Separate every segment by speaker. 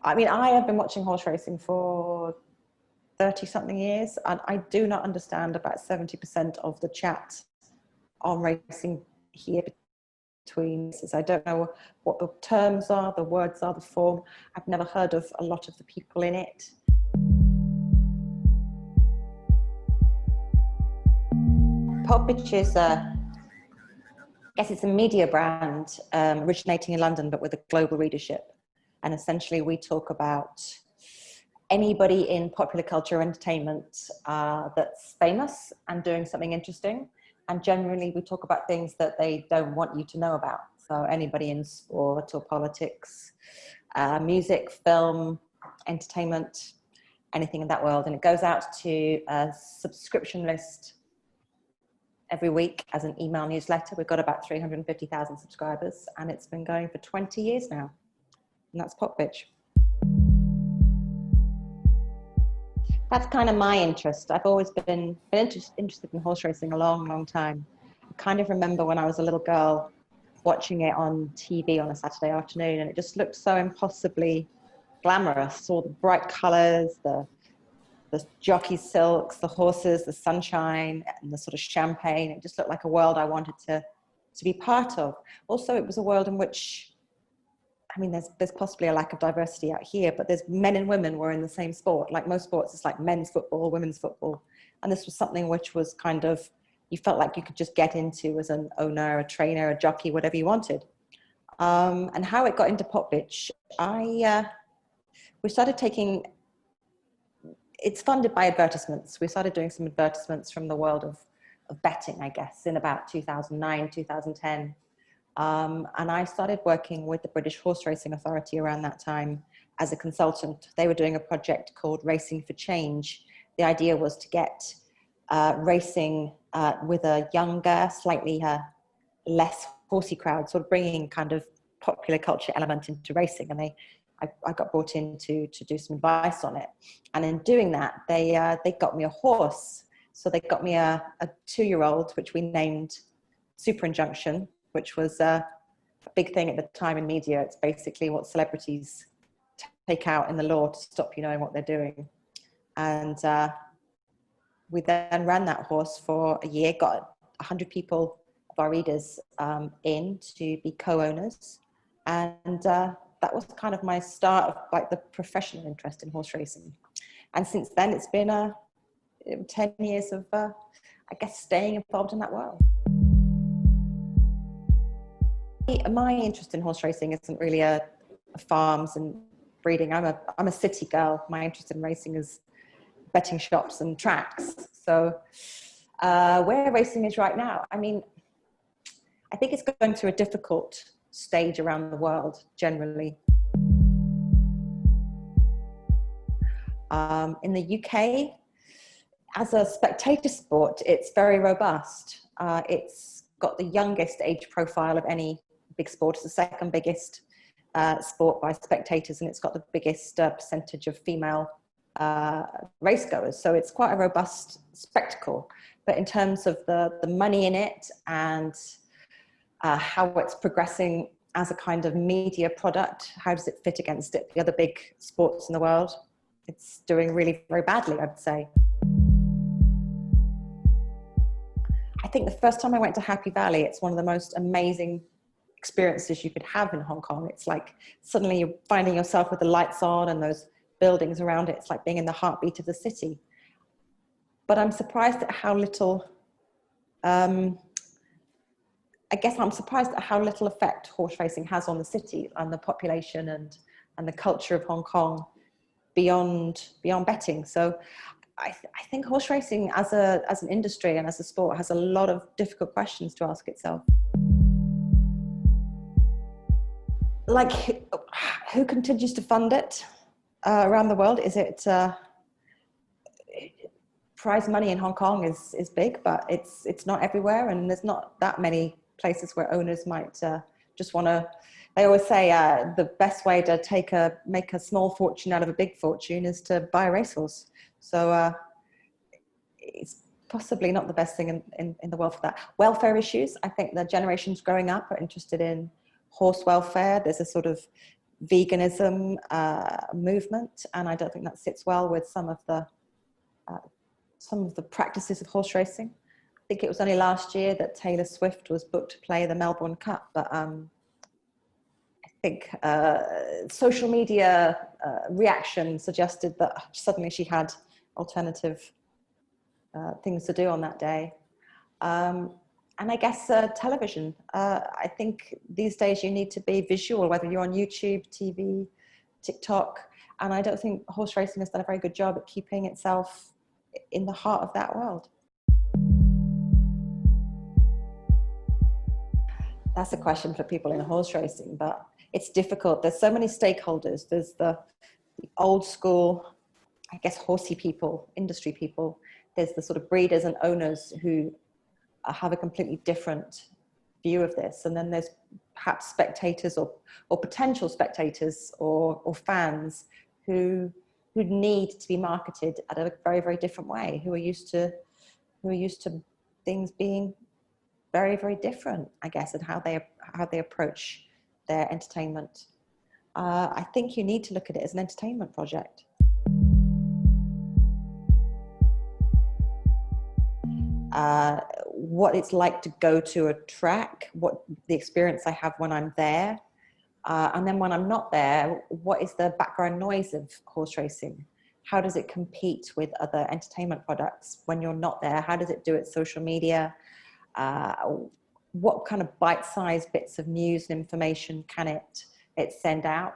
Speaker 1: I mean, I have been watching horse racing for 30 something years, and I do not understand about 70% of the chat on racing here between races. I don't know what the terms are, the words are, the form. I've never heard of a lot of the people in it. Popbitch is I guess it's a media brand originating in London, but with a global readership. And essentially we talk about anybody in popular culture or entertainment that's famous and doing something interesting. And generally we talk about things that they don't want you to know about. So anybody in sport or politics, music, film, entertainment, anything in that world. And it goes out to a subscription list every week as an email newsletter. We've got about 350,000 subscribers, and it's been going for 20 years now. And that's Popbitch. That's kind of my interest. I've always been interested in horse racing a long, long time. I kind of remember when I was a little girl watching it on TV on a Saturday afternoon, and it just looked so impossibly glamorous. All the bright colors, the jockey silks, the horses, the sunshine, and the sort of champagne. It just looked like a world I wanted to be part of. Also, it was a world in which, I mean, there's possibly a lack of diversity out here, but there's men and women were in the same sport. Like most sports, it's like men's football, women's football. And this was something which was kind of, you felt like you could just get into as an owner, a trainer, a jockey, whatever you wanted. And how it got into Popbitch, we started taking, it's funded by advertisements. We started doing some advertisements from the world of betting, I guess, in about 2009, 2010. And I started working with the British Horse Racing Authority around that time as a consultant. They were doing a project called Racing for Change. The idea was to get racing with a younger, slightly less horsey crowd, sort of bringing kind of popular culture element into racing. And I got brought in to do some advice on it. And in doing that, they got me a horse. So they got me a 2-year-old, which we named Super Injunction, which was a big thing at the time in media. It's basically what celebrities take out in the law to stop you knowing what they're doing. And we then ran that horse for a year, got 100 people of our readers in to be co-owners. And that was kind of my start of like the professional interest in horse racing. And since then, it's been 10 years of, I guess, staying involved in that world. My interest in horse racing isn't really a farms and breeding. I'm a city girl. My interest in racing is betting shops and tracks. So where racing is right now, I mean, I think it's going through a difficult stage around the world generally. In the UK, as a spectator sport, it's very robust. It's got the youngest age profile of any big sport. It's the second biggest sport by spectators, and it's got the biggest percentage of female racegoers. So it's quite a robust spectacle. But in terms of the money in it and how it's progressing as a kind of media product, how does it fit against the other big sports in the world? It's doing really very badly, I'd say. I think the first time I went to Happy Valley, it's one of the most amazing experiences you could have in Hong Kong. It's like suddenly you're finding yourself with the lights on and those buildings around it. It's like being in the heartbeat of the city. But I'm surprised at how little, I guess I'm surprised at how little effect horse racing has on the city and the population and the culture of Hong Kong beyond betting. So I think horse racing as an industry and as a sport has a lot of difficult questions to ask itself. Like, who continues to fund it around the world? Is it prize money in Hong Kong is big, but it's not everywhere, and there's not that many places where owners might just want to. They always say the best way to make a small fortune out of a big fortune is to buy a racehorse. So it's possibly not the best thing in the world for that. Welfare issues. I think the generations growing up are interested in horse welfare. There's a sort of veganism movement, and I don't think that sits well with some of the practices of horse racing. I think it was only last year that Taylor Swift was booked to play the Melbourne Cup, but I think social media reaction suggested that suddenly she had alternative things to do on that day. And I guess television. I think these days you need to be visual, whether you're on YouTube, TV, TikTok. And I don't think horse racing has done a very good job at keeping itself in the heart of that world. That's a question for people in horse racing, but it's difficult. There's so many stakeholders. There's the old school, I guess, horsey people, industry people. There's the sort of breeders and owners who have a completely different view of this. And then there's perhaps spectators or potential spectators or fans who need to be marketed at a very, very different way, who are used to things being very, very different, I guess, at how they approach their entertainment. I think you need to look at it as an entertainment project. What it's like to go to a track, what the experience I have when I'm there, and then when I'm not there, what is the background noise of horse racing? How does it compete with other entertainment products when you're not there? How does it do its social media? What kind of bite-sized bits of news and information can it send out?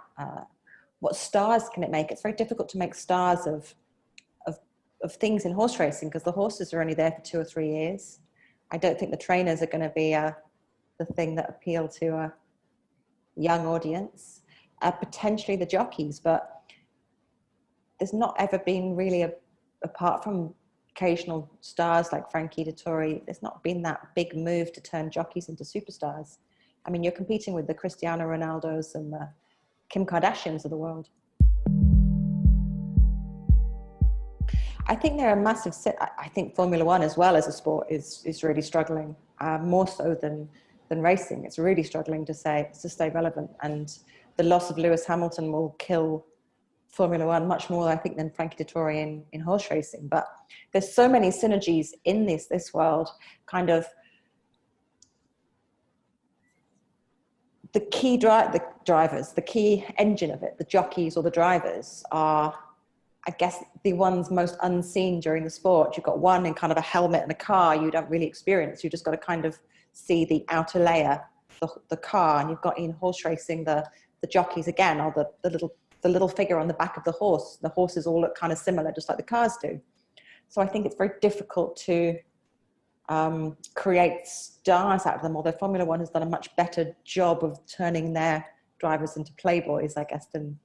Speaker 1: What stars can it make? It's very difficult to make stars of things in horse racing because the horses are only there for 2 or 3 years. I don't think the trainers are going to be the thing that appeal to a young audience. Potentially the jockeys, but there's not ever been really, apart from occasional stars like Frankie Dettori, there's not been that big move to turn jockeys into superstars. I mean, you're competing with the Cristiano Ronaldos and the Kim Kardashians of the world. I think there are massive, I think Formula One as well as a sport is really struggling, more so than racing. It's really struggling to stay relevant, and the loss of Lewis Hamilton will kill Formula One much more, I think, than Frankie Dettori in horse racing. But there's so many synergies in this world. Kind of the key drivers, the key engine of it, the jockeys or the drivers are, I guess, the ones most unseen during the sport. You've got one in kind of a helmet and a car you don't really experience. You just got to kind of see the outer layer, the car. And you've got in horse racing the jockeys again, or the little figure on the back of the horse. The horses all look kind of similar, just like the cars do. So I think it's very difficult to create stars out of them, although Formula One has done a much better job of turning their drivers into playboys, I guess, than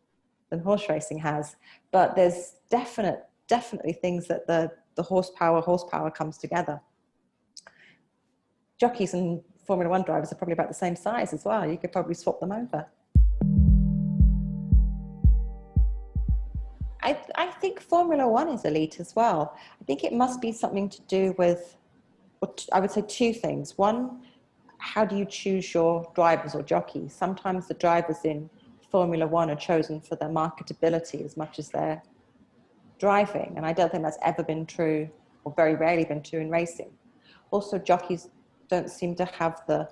Speaker 1: horse racing has. But there's definitely things that the horsepower comes together. Jockeys and Formula One drivers are probably about the same size as well. You could probably swap them over. I think Formula One is elite as well. I think it must be something to do with, I would say 2 things. One, how do you choose your drivers or jockeys? Sometimes the drivers in Formula One are chosen for their marketability as much as their driving. And I don't think that's ever been true, or very rarely been true, in racing. Also, jockeys don't seem to have the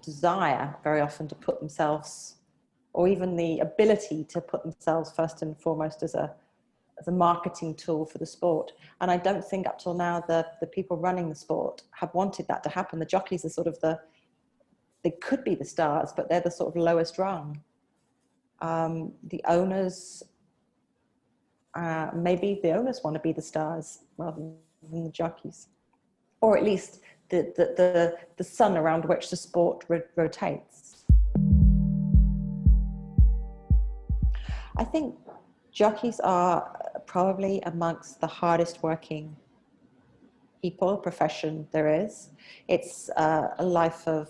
Speaker 1: desire very often to put themselves, or even the ability to put themselves first and foremost as a marketing tool for the sport. And I don't think up till now the people running the sport have wanted that to happen. The jockeys are sort of they could be the stars, but they're the sort of lowest rung. The owners, maybe the owners want to be the stars rather than the jockeys, or at least the sun around which the sport rotates. I think jockeys are probably amongst the hardest working profession there is. It's a life of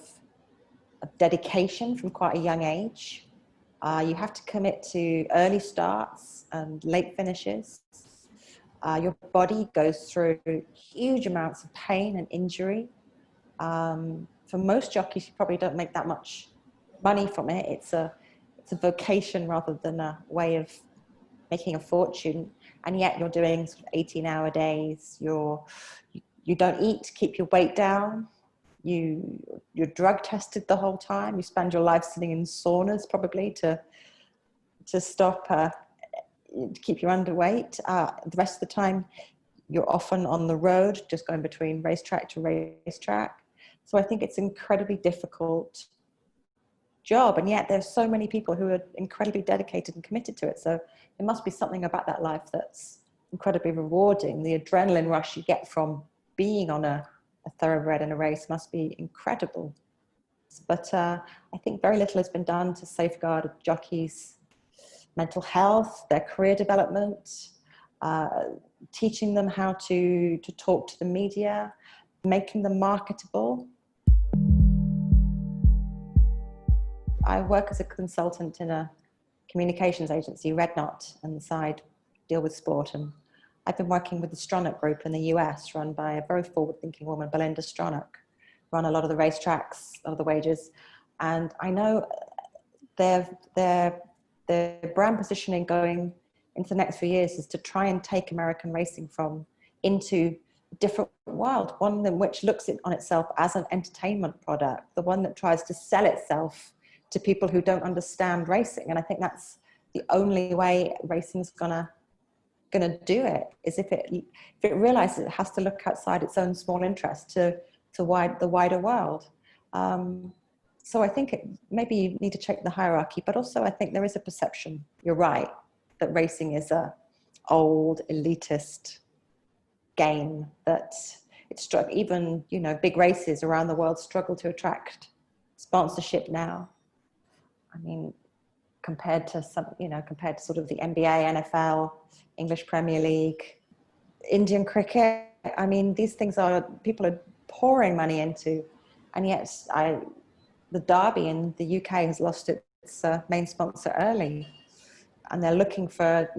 Speaker 1: dedication from quite a young age. You have to commit to early starts and late finishes. Your body goes through huge amounts of pain and injury. For most jockeys, you probably don't make that much money from it. it's a vocation rather than a way of making a fortune. And yet you're doing sort of 18-hour days. You don't eat to keep your weight down. You're drug tested the whole time. You spend your life sitting in saunas probably to stop to keep you underweight. The rest of the time you're often on the road, just going between racetrack to racetrack. So I think it's an incredibly difficult job, and yet there's so many people who are incredibly dedicated and committed to it. So there must be something about that life that's incredibly rewarding. The adrenaline rush you get from being on a thoroughbred in a race must be incredible. But I think very little has been done to safeguard jockeys' mental health, their career development, teaching them how to talk to the media, making them marketable. I work as a consultant in a communications agency, Redknot, and the side deal with sport. And I've been working with the Stronach Group in the US, run by a very forward-thinking woman, Belinda Stronach, run a lot of the racetracks, a lot of the wages. And I know their brand positioning going into the next few years is to try and take American racing into a different world, one in which looks on itself as an entertainment product, the one that tries to sell itself to people who don't understand racing. And I think that's the only way racing's gonna do it, is if it realizes it has to look outside its own small interest to the wider world. So I think maybe you need to check the hierarchy, but also I think there is a perception, you're right, that racing is a old elitist game, that even, big races around the world struggle to attract sponsorship now. I mean, compared to sort of the NBA, NFL, English Premier League, Indian cricket. I mean, these things people are pouring money into, and yet the Derby in the UK has lost its main sponsor early, and they're looking for,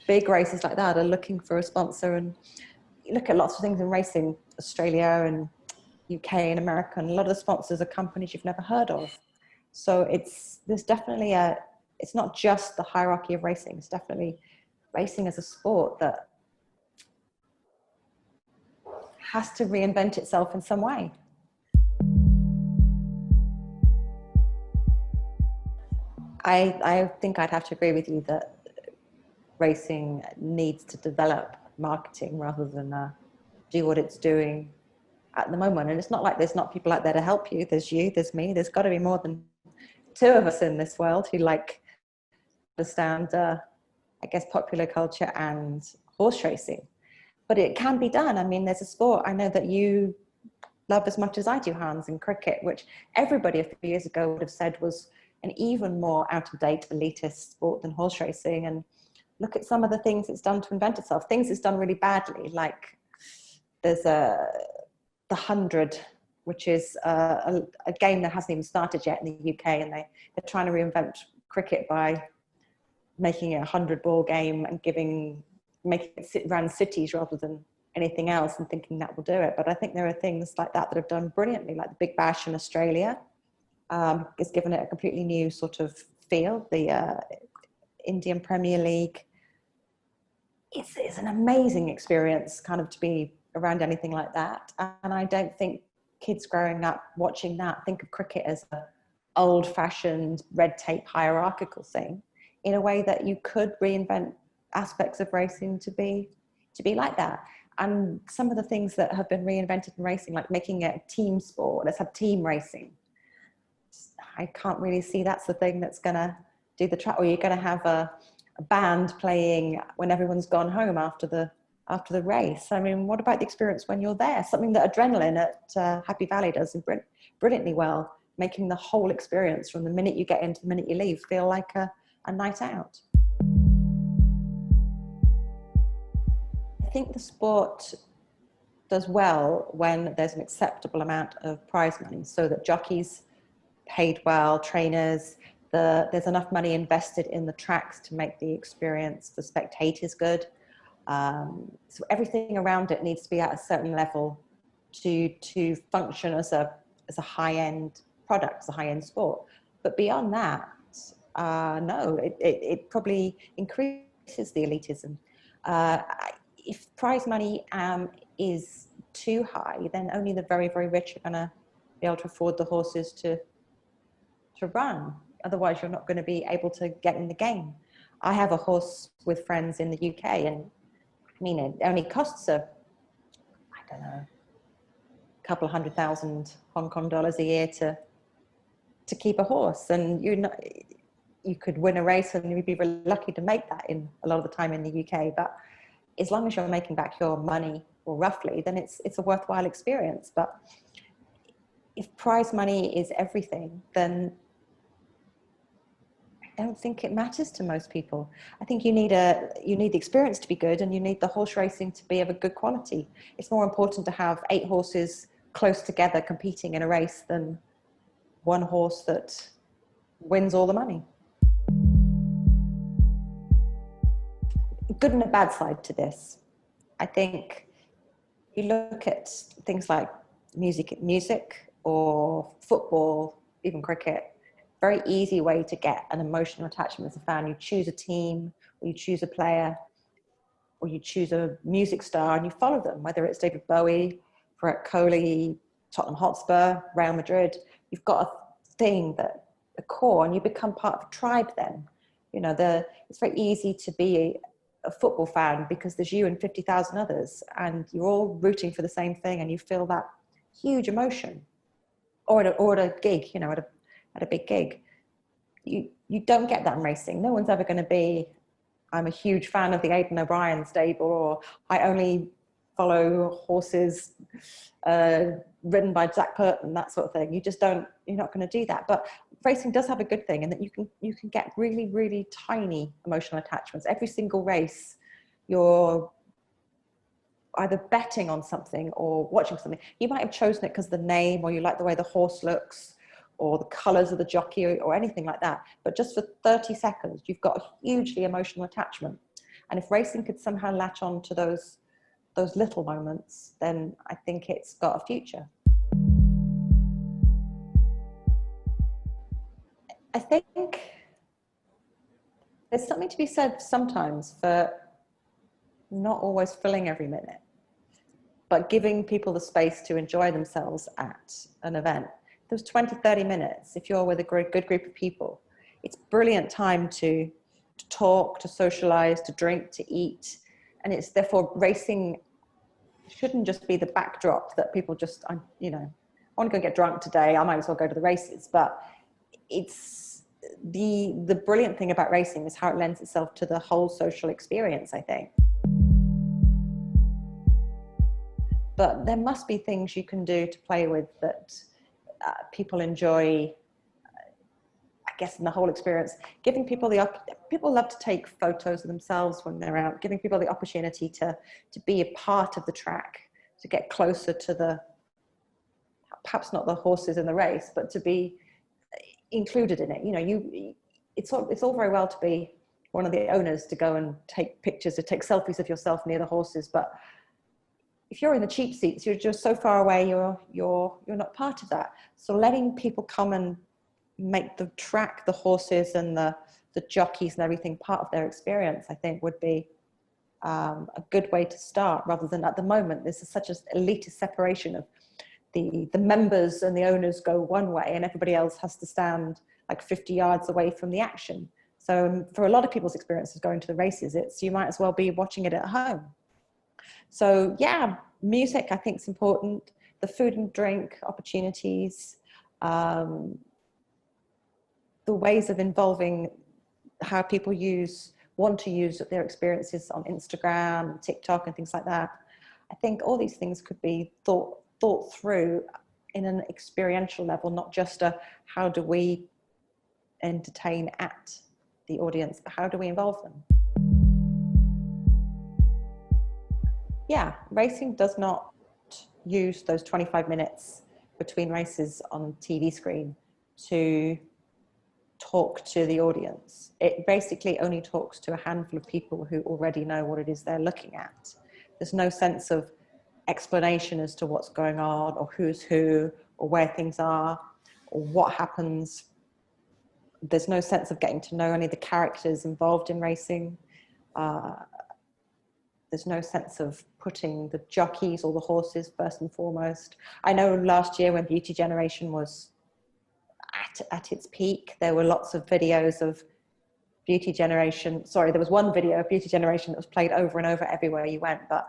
Speaker 1: big races like that are looking for a sponsor. And you look at lots of things in racing, Australia and UK and America, and a lot of the sponsors are companies you've never heard of. So there's definitely it's not just the hierarchy of racing, it's definitely racing as a sport that has to reinvent itself in some way. I think I'd have to agree with you that racing needs to develop marketing rather than do what it's doing at the moment. And it's not like there's not people out there to help you. There's you, there's me. There's got to be more than two of us in this world who understand, popular culture and horse racing. But it can be done. I mean, there's a sport I know that you love as much as I do, Hans, in cricket, which everybody a few years ago would have said was an even more out-of-date elitist sport than horse racing. And look at some of the things it's done to invent itself. Things it's done really badly, like there's the 100, which is a game that hasn't even started yet in the UK, and they're trying to reinvent cricket by making it a 100-ball game and making it sit around cities rather than anything else, and thinking that will do it. But I think there are things like that have done brilliantly, like the Big Bash in Australia. It's given it a completely new sort of feel. The Indian Premier League. It's an amazing experience kind of to be around anything like that. And I don't think kids growing up watching that think of cricket as an old-fashioned red tape hierarchical thing, in a way that you could reinvent aspects of racing to be like that. And some of the things that have been reinvented in racing, like making it a team sport, let's have team racing. I can't really see that's the thing that's going to do the track, or you're going to have a band playing when everyone's gone home after the race. I mean, what about the experience when you're there? Something that Adrenaline at Happy Valley does brilliantly well, making the whole experience from the minute you get in to the minute you leave feel like a night out. I think the sport does well when there's an acceptable amount of prize money, so that jockeys paid well, trainers, there's enough money invested in the tracks to make the experience for spectators good. So everything around it needs to be at a certain level to function as a high-end product, as a high-end sport. But beyond that, No, it probably increases the elitism. Uh, if prize money is too high, then only the very, very rich are going to be able to afford the horses to run. Otherwise, you're not going to be able to get in the game. I have a horse with friends in the UK, and I mean, it only costs I don't know, a couple of $100,000 Hong Kong dollars a year to keep a horse, and you could win a race and you'd be really lucky to make that in a lot of the time in the UK. But as long as you're making back your money, or roughly, then it's a worthwhile experience. But if prize money is everything, then I don't think it matters to most people. I think you need the experience to be good, and you need the horse racing to be of a good quality. It's more important to have 8 horses close together competing in a race than one horse that wins all the money. Good and a bad side to this. I think you look at things like music or football, even cricket, very easy way to get an emotional attachment as a fan. You choose a team, or you choose a player, or you choose a music star and you follow them, whether it's David Bowie, Virat Kohli, Tottenham Hotspur, Real Madrid. You've got a thing, a core, and you become part of a tribe then. You know, it's very easy to be a football fan because there's you and 50,000 others, and you're all rooting for the same thing, and you feel that huge emotion. Or at a gig, you know, at a big gig. You don't get that in racing. No one's ever going to be, I'm a huge fan of the Aidan O'Brien stable, or I only follow horses ridden by Jack Purt and that sort of thing. You're not going to do that. But racing does have a good thing in that you can get really, really tiny emotional attachments. Every single race, you're either betting on something or watching something. You might have chosen it because of the name, or you like the way the horse looks, or the colors of the jockey, or anything like that. But just for 30 seconds, you've got a hugely emotional attachment. And if racing could somehow latch on to those little moments, then I think it's got a future. I think there's something to be said sometimes for not always filling every minute, but giving people the space to enjoy themselves at an event. Those 20, 30 minutes, if you're with a good group of people, it's brilliant time to talk, to socialize, to drink, to eat. And it's therefore, racing shouldn't just be the backdrop that people just, you know, I want to go get drunk today, I might as well go to the races. But it's the brilliant thing about racing is how it lends itself to the whole social experience, I think. But there must be things you can do to play with that people enjoy, I guess, in the whole experience. Giving people people love to take photos of themselves when they're out, giving people the opportunity to be a part of the track, to get closer to perhaps not the horses in the race, but to be included in it. You know, it's all very well to be one of the owners, to go and take pictures, to take selfies of yourself near the horses, but if you're in the cheap seats, you're just so far away, you're not part of that. So letting people come and make the track, the horses and the jockeys and everything part of their experience, I think would be a good way to start, rather than at the moment, this is such an elitist separation of the members and the owners go one way and everybody else has to stand like 50 yards away from the action. So for a lot of people's experiences going to the races, you might as well be watching it at home. So yeah, music I think is important. The food and drink opportunities, the ways of involving how people want to use their experiences on Instagram, TikTok and things like that. I think all these things could be thought through in an experiential level, not just how do we entertain at the audience, but how do we involve them? Yeah, racing does not use those 25 minutes between races on TV screen to talk to the audience. It basically only talks to a handful of people who already know what it is they're looking at. There's no sense of explanation as to what's going on, or who's who, or where things are, or what happens There's no sense of getting to know any of the characters involved in racing. There's no sense of putting the jockeys or the horses first and foremost. I know last year when Beauty Generation was at its peak, there were lots of videos of Beauty Generation. Sorry, there was one video of Beauty Generation that was played over and over everywhere you went. But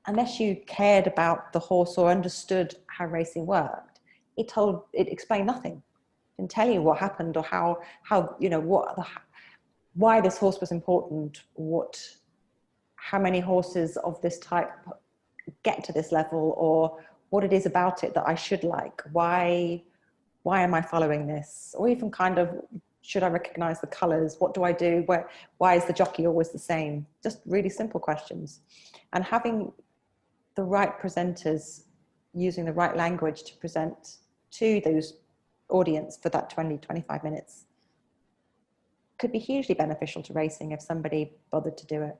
Speaker 1: unless you cared about the horse or understood how racing worked, it explained nothing. It didn't tell you what happened or how you know why this horse was important, how many horses of this type get to this level, or what it is about it that I should like. Why am I following this? Or even kind of, should I recognize the colors? What do I do? Why is the jockey always the same? Just really simple questions. And having the right presenters using the right language to present to those audience for that 20-25 minutes could be hugely beneficial to racing if somebody bothered to do it.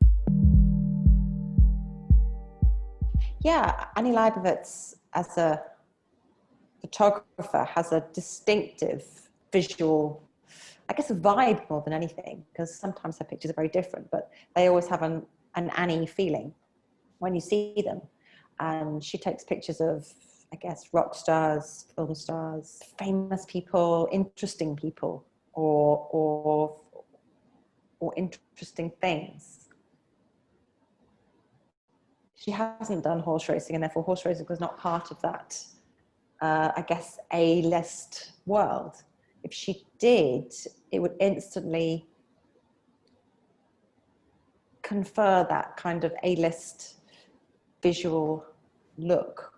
Speaker 1: Yeah, Annie Leibovitz as a photographer has a distinctive visual, I guess, a vibe more than anything, because sometimes her pictures are very different, but they always have an Annie feeling when you see them. And she takes pictures of, I guess, rock stars, film stars, famous people, interesting people, or interesting things. She hasn't done horse racing, and therefore horse racing was not part of that, I guess, A-list world. If she did, it would instantly confer that kind of A-list visual look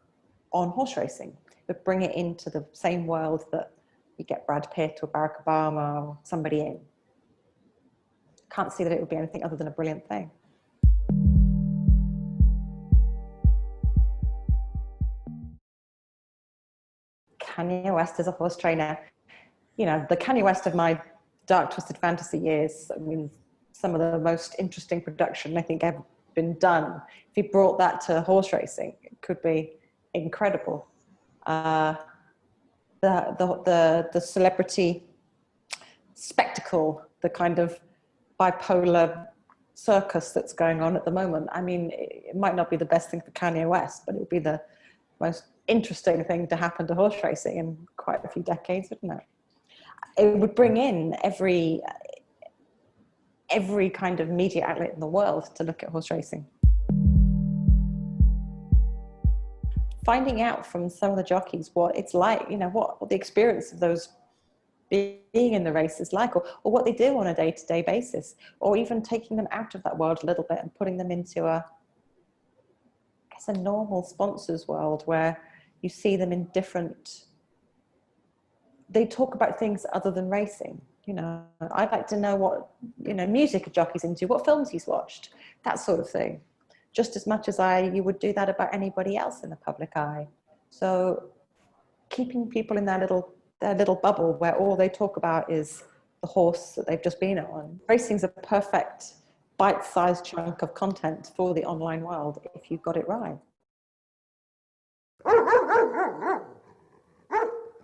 Speaker 1: on horse racing, but bring it into the same world that you get Brad Pitt or Barack Obama or somebody in. Can't see that it would be anything other than a brilliant thing. Kanye West is a horse trainer. You know, the Kanye West of my dark, twisted fantasy years. I mean, some of the most interesting production I think ever been done. If he brought that to horse racing, it could be incredible. The celebrity spectacle, the kind of bipolar circus that's going on at the moment. I mean, it might not be the best thing for Kanye West, but it would be the most interesting thing to happen to horse racing in quite a few decades, wouldn't it? It would bring in every kind of media outlet in the world to look at horse racing. Finding out from some of the jockeys what it's like, you know, what the experience of those being in the race is like, or what they do on a day-to-day basis, or even taking them out of that world a little bit and putting them into a normal sponsors world where you see them in different, they talk about things other than racing. You know, I'd like to know what, you know, music a jockey's into, what films he's watched, that sort of thing, just as much as you would do that about anybody else in the public eye. So keeping people in their little bubble where all they talk about is the horse that they've just been on. Racing's a perfect bite-sized chunk of content for the online world if you've got it right.